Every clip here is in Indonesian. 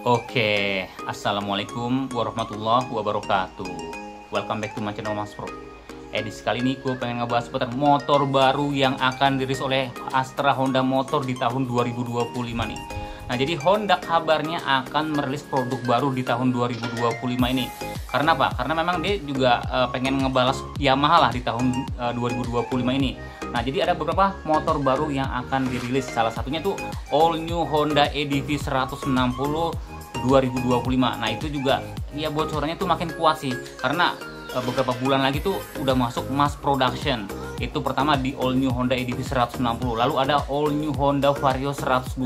Oke, assalamualaikum warahmatullahi wabarakatuh. Welcome back to my channel Mas Pro. Edisi kali ini gue pengen ngebahas seputar motor baru yang akan dirilis oleh Astra Honda Motor di tahun 2025 nih. Nah, jadi Honda kabarnya akan merilis produk baru di tahun 2025 ini. Karena apa? Karena memang dia juga pengen ngebalas Yamaha lah di tahun 2025 ini. Nah, jadi ada beberapa motor baru yang akan dirilis. Salah satunya tuh all new Honda EDV 160 2025. Nah, itu juga ya bocorannya tuh makin kuat sih, karena beberapa bulan lagi tuh udah masuk mass production. Itu pertama di all new Honda EDV 160, lalu ada all new Honda Vario 125,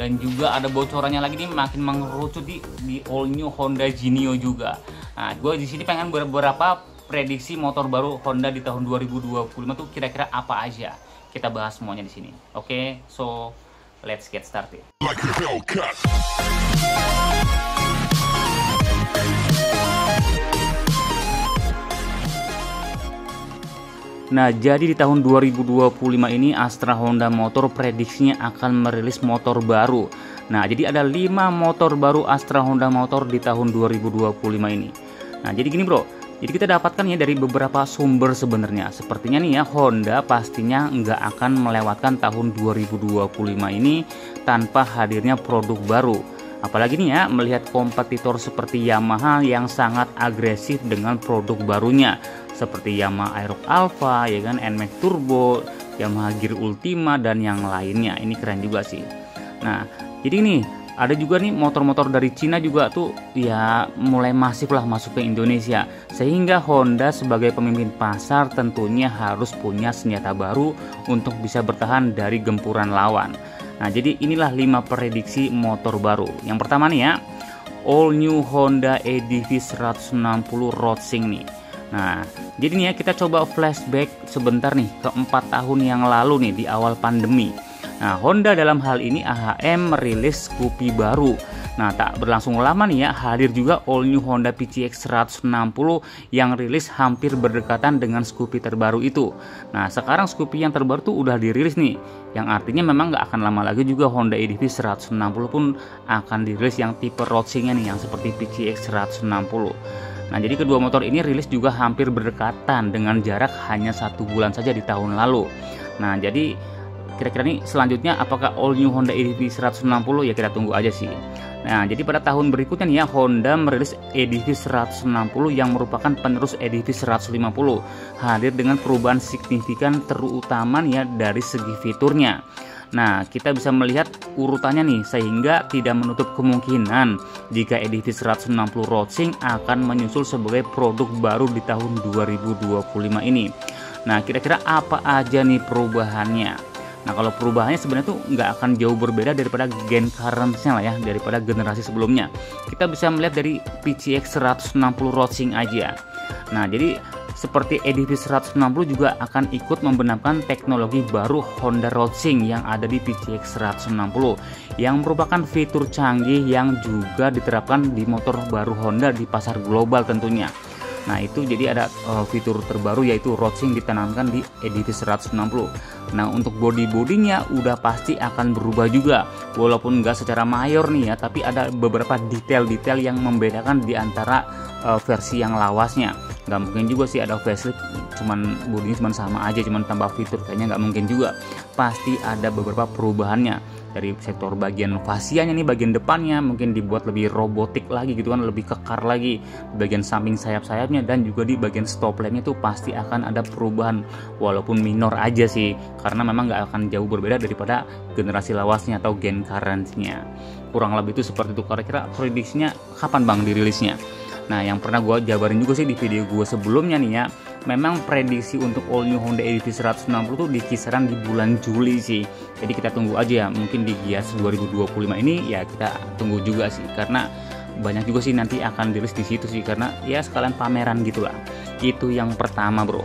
dan juga ada bocorannya lagi nih makin mengerucut di all new Honda Genio juga. Nah, gue di sini pengen beberapa prediksi motor baru Honda di tahun 2025 tuh kira-kira apa aja. Kita bahas semuanya di sini. Oke, so let's get started. Nah, jadi di tahun 2025 ini Astra Honda Motor prediksinya akan merilis motor baru. Nah, jadi ada 5 motor baru Astra Honda Motor di tahun 2025 ini. Nah, jadi gini bro, jadi kita dapatkan ya dari beberapa sumber sebenarnya. Sepertinya nih ya, Honda pastinya nggak akan melewatkan tahun 2025 ini tanpa hadirnya produk baru. Apalagi nih ya, melihat kompetitor seperti Yamaha yang sangat agresif dengan produk barunya, seperti Yamaha Aerox Alpha, ya kan, NMAX Turbo, Yamaha Gear Ultima, dan yang lainnya. Ini keren juga sih. Nah, jadi nih ada juga nih motor-motor dari Cina juga tuh ya mulai masif lah masuk ke Indonesia, sehingga Honda sebagai pemimpin pasar tentunya harus punya senjata baru untuk bisa bertahan dari gempuran lawan. Nah, jadi inilah 5 prediksi motor baru. Yang pertama nih ya, all new Honda EDV 160 Racing nih. Nah, jadi nih ya, kita coba flashback sebentar nih ke 4 tahun yang lalu nih di awal pandemi. Nah, Honda dalam hal ini AHM merilis Scoopy baru. Nah, tak berlangsung lama nih ya, hadir juga all new Honda PCX 160 yang rilis hampir berdekatan dengan Scoopy terbaru itu. Nah, sekarang Scoopy yang terbaru tuh udah dirilis nih, yang artinya memang nggak akan lama lagi juga Honda EDV 160 pun akan dirilis yang tipe Racing-nya nih, yang seperti PCX 160. Nah, jadi kedua motor ini rilis juga hampir berdekatan dengan jarak hanya 1 bulan saja di tahun lalu. Nah, jadi kira-kira nih selanjutnya apakah all new Honda EDV 160, ya kita tunggu aja sih. Nah, jadi pada tahun berikutnya nih ya, Honda merilis EDV 160 yang merupakan penerus EDV 150, hadir dengan perubahan signifikan terutama nih ya dari segi fiturnya. Nah, kita bisa melihat urutannya nih, sehingga tidak menutup kemungkinan jika EDV 160 Racing akan menyusul sebagai produk baru di tahun 2025 ini. Nah, kira-kira apa aja nih perubahannya? Nah, kalau perubahannya sebenarnya tuh nggak akan jauh berbeda daripada gen current-nya lah ya, daripada generasi sebelumnya. Kita bisa melihat dari PCX 160 Racing aja. Nah, jadi seperti EDV 160 juga akan ikut membenamkan teknologi baru Honda Racing yang ada di PCX 160, yang merupakan fitur canggih yang juga diterapkan di motor baru Honda di pasar global tentunya. Nah, itu jadi ada fitur terbaru yaitu Racing ditanamkan di EDV 160. Nah, untuk body-bodinya udah pasti akan berubah juga, walaupun nggak secara mayor nih ya, tapi ada beberapa detail-detail yang membedakan di antara versi yang lawasnya. Nggak mungkin juga sih ada facelift cuman bodinya cuman sama aja, cuman tambah fitur, kayaknya nggak mungkin juga. Pasti ada beberapa perubahannya. Dari sektor bagian fasianya nih, bagian depannya mungkin dibuat lebih robotik lagi gitu kan, lebih kekar lagi, bagian samping sayap-sayapnya, dan juga di bagian stop lampnya tuh pasti akan ada perubahan, walaupun minor aja sih, karena memang nggak akan jauh berbeda daripada generasi lawasnya atau gen current-nya. Kurang lebih itu seperti itu. Kira-kira prediksinya kapan bang dirilisnya? Nah, yang pernah gue jabarin juga sih di video gue sebelumnya nih ya, memang prediksi untuk all new Honda EDV 160 tuh di kisaran di bulan Juli sih. Jadi kita tunggu aja ya, mungkin di Gias 2025 ini ya kita tunggu juga sih, karena banyak juga sih nanti akan dirilis di situ sih, karena ya sekalian pameran gitulah. Itu yang pertama bro.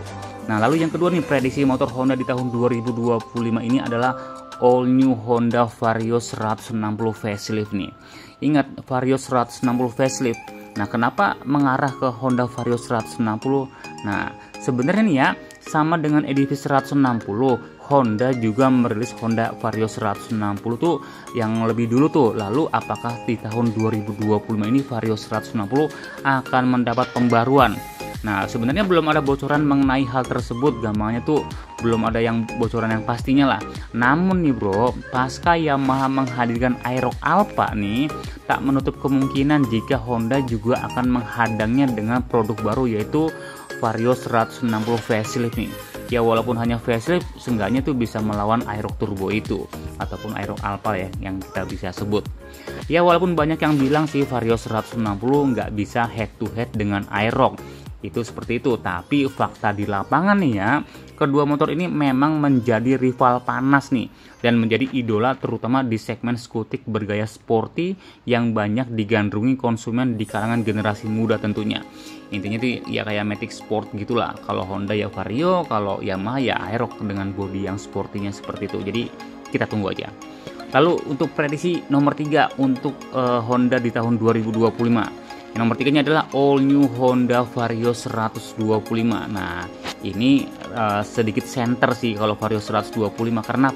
Nah, lalu yang kedua nih, prediksi motor Honda di tahun 2025 ini adalah all new Honda Vario 160 facelift nih. Ingat, Vario 160 facelift. Nah, kenapa mengarah ke Honda Vario 160? Nah, sebenarnya nih ya, sama dengan EDV 160, Honda juga merilis Honda Vario 160 tuh yang lebih dulu tuh. Lalu apakah di tahun 2025 ini Vario 160 akan mendapat pembaruan? Nah, sebenarnya belum ada bocoran mengenai hal tersebut, gampangnya tuh belum ada yang bocoran yang pastinya lah. Namun nih bro, pasca Yamaha menghadirkan Aerox Alpha nih, tak menutup kemungkinan jika Honda juga akan menghadangnya dengan produk baru yaitu Vario 160 facelift nih. Ya walaupun hanya facelift, seenggaknya tuh bisa melawan Aerox Turbo itu ataupun Aerox Alpha ya yang kita bisa sebut. Ya walaupun banyak yang bilang sih Vario 160 nggak bisa head to head dengan Aerox. Itu seperti itu, tapi fakta di lapangan nih ya, kedua motor ini memang menjadi rival panas nih dan menjadi idola terutama di segmen skutik bergaya sporty yang banyak digandrungi konsumen di kalangan generasi muda tentunya. Intinya tuh ya kayak Matic Sport gitulah. Kalau Honda ya Vario, kalau Yamaha ya Aerox dengan bodi yang sportinya seperti itu. Jadi kita tunggu aja. Lalu untuk prediksi nomor 3 untuk Honda di tahun 2025. Yang nomor 3-nya adalah all new Honda Vario 125. Nah, ini sedikit center sih kalau Vario 125. Karena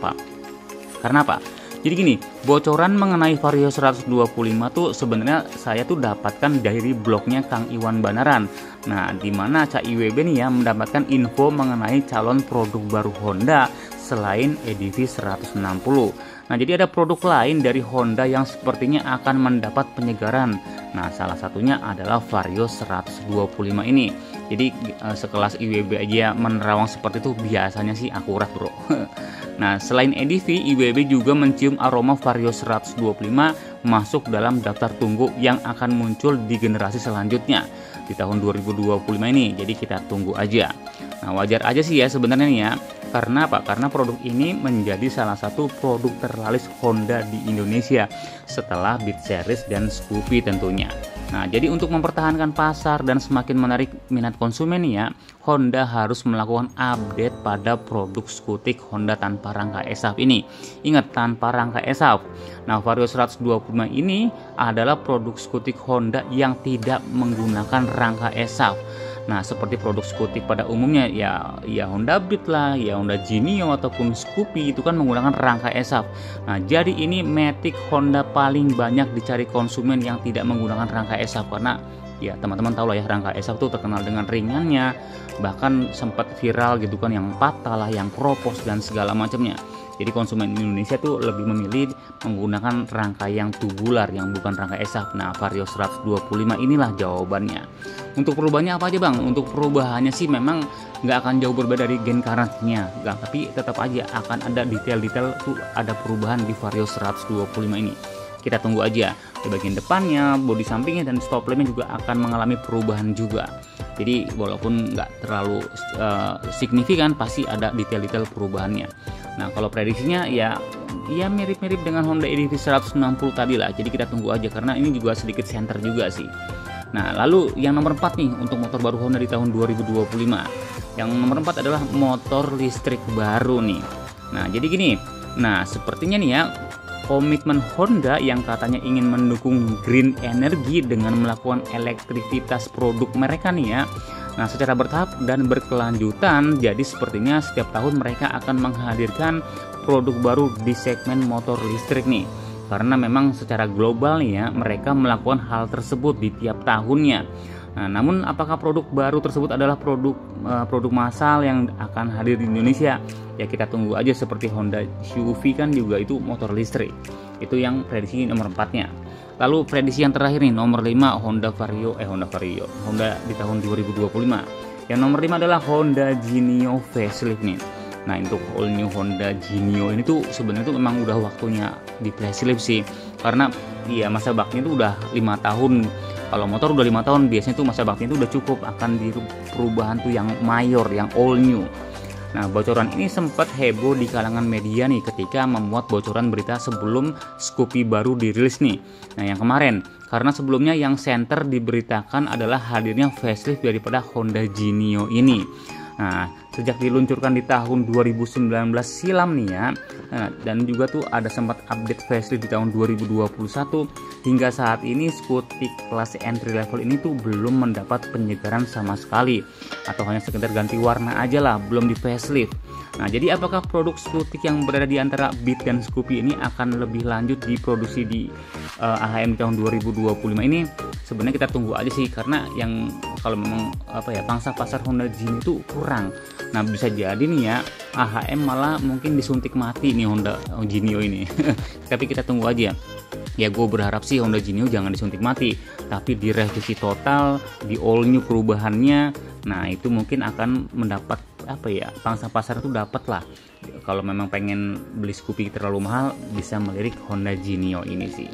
apa? Jadi gini, bocoran mengenai Vario 125 tuh sebenarnya saya tuh dapatkan dari blognya Kang Iwan Banaran. Nah, di mana Cak IWB nih ya mendapatkan info mengenai calon produk baru Honda selain EDV 160. Nah, jadi ada produk lain dari Honda yang sepertinya akan mendapat penyegaran. Nah, salah satunya adalah Vario 125 ini. Jadi sekelas IWB aja menerawang seperti itu biasanya sih akurat bro. Nah, selain EDV, IWB juga mencium aroma Vario 125 masuk dalam daftar tunggu yang akan muncul di generasi selanjutnya di tahun 2025 ini. Jadi kita tunggu aja. Nah, wajar aja sih ya sebenarnya nih ya. Karena apa? Karena produk ini menjadi salah satu produk terlaris Honda di Indonesia setelah Beat Series dan Scoopy tentunya. Nah, jadi untuk mempertahankan pasar dan semakin menarik minat konsumen ya, Honda harus melakukan update pada produk skutik Honda tanpa rangka ESAF ini. Ingat, tanpa rangka ESAF. Nah, Vario 125 ini adalah produk skutik Honda yang tidak menggunakan rangka ESAF. Nah, seperti produk skutik pada umumnya ya Honda Beat lah, ya Honda Genio ataupun Scoopy itu kan menggunakan rangka ESAF. Nah, jadi ini Matic Honda paling banyak dicari konsumen yang tidak menggunakan rangka ESAF karena ya teman-teman tahu lah ya rangka ESAF tuh terkenal dengan ringannya, bahkan sempat viral gitu kan yang patah lah, yang kropos dan segala macamnya. Jadi konsumen Indonesia tuh lebih memilih menggunakan rangka yang tubular yang bukan rangka ESAF. Nah, Vario 125 inilah jawabannya. Untuk perubahannya apa aja bang? Untuk perubahannya sih memang nggak akan jauh berbeda dari gen currentnya, tapi tetap aja akan ada detail-detail tuh ada perubahan di Vario 125 ini. Kita tunggu aja. Di bagian depannya, bodi sampingnya dan stop lampnya juga akan mengalami perubahan juga. Jadi walaupun nggak terlalu signifikan, pasti ada detail-detail perubahannya. Nah, kalau prediksinya ya mirip-mirip dengan Honda EDV 160 tadi lah. Jadi kita tunggu aja karena ini juga sedikit center juga sih. Nah, lalu yang nomor 4 nih untuk motor baru Honda di tahun 2025. Yang nomor 4 adalah motor listrik baru nih. Nah, jadi gini. Nah, sepertinya nih ya komitmen Honda yang katanya ingin mendukung green energy dengan melakukan elektrifitas produk mereka nih ya. Nah, secara bertahap dan berkelanjutan, jadi sepertinya setiap tahun mereka akan menghadirkan produk baru di segmen motor listrik nih. Karena memang secara global nih ya, mereka melakukan hal tersebut di tiap tahunnya. Nah, namun apakah produk baru tersebut adalah produk massal yang akan hadir di Indonesia? Ya kita tunggu aja, seperti Honda CUV kan juga itu motor listrik. Itu yang prediksi nomor 4-nya. Lalu prediksi yang terakhir nih nomor 5 Honda di tahun 2025. Yang nomor 5 adalah Honda Genio facelift nih. Nah, untuk all new Honda Genio ini tuh sebenarnya tuh memang udah waktunya di facelift sih. Karena ya masa baktinya tuh udah 5 tahun. Kalau motor udah 5 tahun biasanya tuh masa baktinya tuh udah cukup, akan di perubahan tuh yang mayor, yang all new. Nah, bocoran ini sempat heboh di kalangan media nih ketika memuat bocoran berita sebelum Scoopy baru dirilis nih. Nah, yang kemarin, karena sebelumnya yang center diberitakan adalah hadirnya facelift daripada Honda Genio ini. Nah, sejak diluncurkan di tahun 2019 silam nih ya. Nah, dan juga tuh ada sempat update facelift di tahun 2021. Hingga saat ini Scooty kelas entry level ini tuh belum mendapat penyegaran sama sekali, atau hanya sekedar ganti warna aja lah, belum di facelift. Nah, jadi apakah produk Scooty yang berada di antara Beat dan Scoopy ini akan lebih lanjut diproduksi di AHM tahun 2025 ini? Sebenarnya kita tunggu aja sih, karena yang kalau memang pangsa pasar Honda Gini itu kurang. Nah, bisa jadi nih ya AHM malah mungkin disuntik mati nih Honda Genio ini. Tapi kita tunggu aja. Ya, gue berharap sih Honda Genio jangan disuntik mati, tapi direvisi total, di all new perubahannya. Nah, itu mungkin akan mendapat pangsa pasar itu dapat lah. Kalau memang pengen beli Scoopy terlalu mahal, bisa melirik Honda Genio ini sih.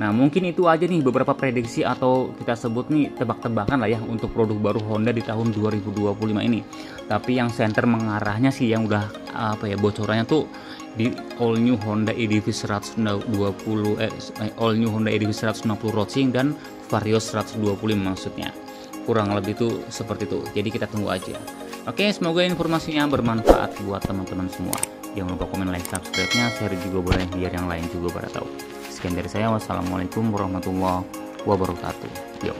Nah, mungkin itu aja nih beberapa prediksi atau kita sebut nih tebak-tebakan lah ya untuk produk baru Honda di tahun 2025 ini. Tapi yang center mengarahnya sih yang udah bocorannya tuh di all new Honda EDV 120 all new Honda EDV 160 Roadster dan Vario 125 maksudnya. Kurang lebih tuh seperti itu. Jadi kita tunggu aja. Oke, semoga informasinya bermanfaat buat teman-teman semua. Jangan lupa komen, like, subscribe-nya, share juga boleh biar yang lain juga pada tahu. Sekian dari saya, wassalamualaikum warahmatullahi wabarakatuh. Yuk.